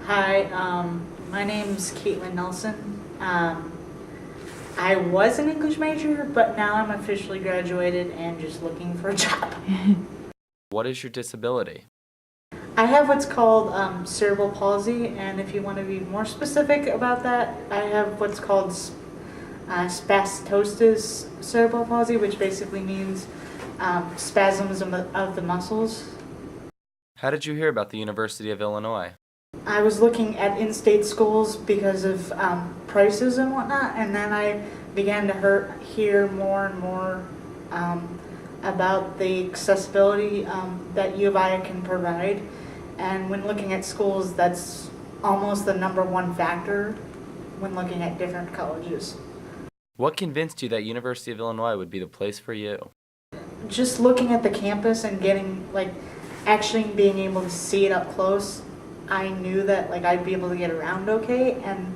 Hi, my name's Caitlin Nelson. I was an English major, but now I'm officially graduated and just looking for a job. What is your disability? I have what's called cerebral palsy, and if you want to be more specific about that, I have what's called spasticity cerebral palsy, which basically means spasms of the muscles. How did you hear about the University of Illinois? I was looking at in-state schools because of prices and whatnot, and then I began to hear more and more about the accessibility that U of I can provide. And when looking at schools, that's almost the #1 factor when looking at different colleges. What convinced you that University of Illinois would be the place for you? Just looking at the campus and actually being able to see it up close, I knew that I'd be able to get around okay, and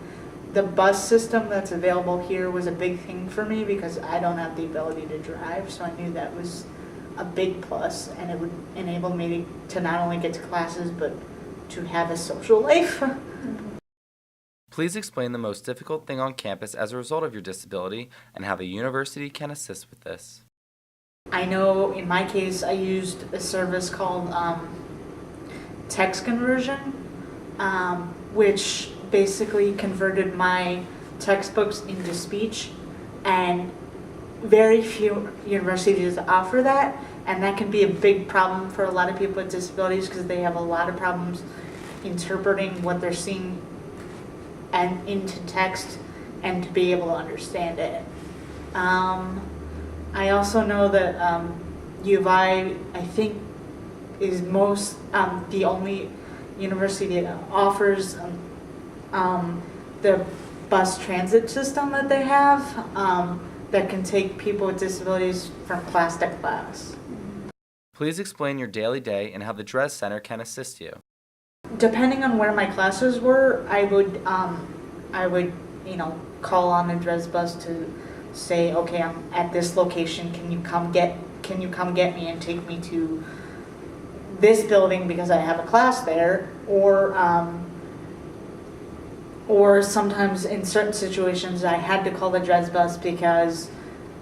the bus system that's available here was a big thing for me because I don't have the ability to drive, so I knew that was a big plus, and it would enable me to not only get to classes but to have a social life. Please explain the most difficult thing on campus as a result of your disability and how the university can assist with this. I know in my case I used a service called text conversion, which basically converted my textbooks into speech, and very few universities offer that, and that can be a big problem for a lot of people with disabilities because they have a lot of problems interpreting what they're seeing and into text and to be able to understand it. I also know that U of I think, is the only university that offers the bus transit system that they have that can take people with disabilities from class to class. Please explain your daily day and how the DRES Center can assist you. Depending on where my classes were, I would call on the DRES bus to say, okay, I'm at this location. Can you come get me and take me to this building because I have a class there, or sometimes in certain situations I had to call the DRES bus because,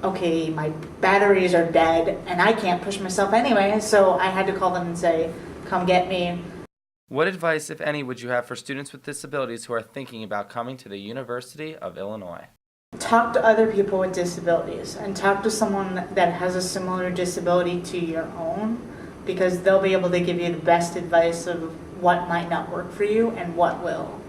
okay, my batteries are dead and I can't push myself anyway, so I had to call them and say, come get me. What advice, if any, would you have for students with disabilities who are thinking about coming to the University of Illinois? Talk to other people with disabilities and talk to someone that has a similar disability to your own, because they'll be able to give you the best advice of what might not work for you and what will.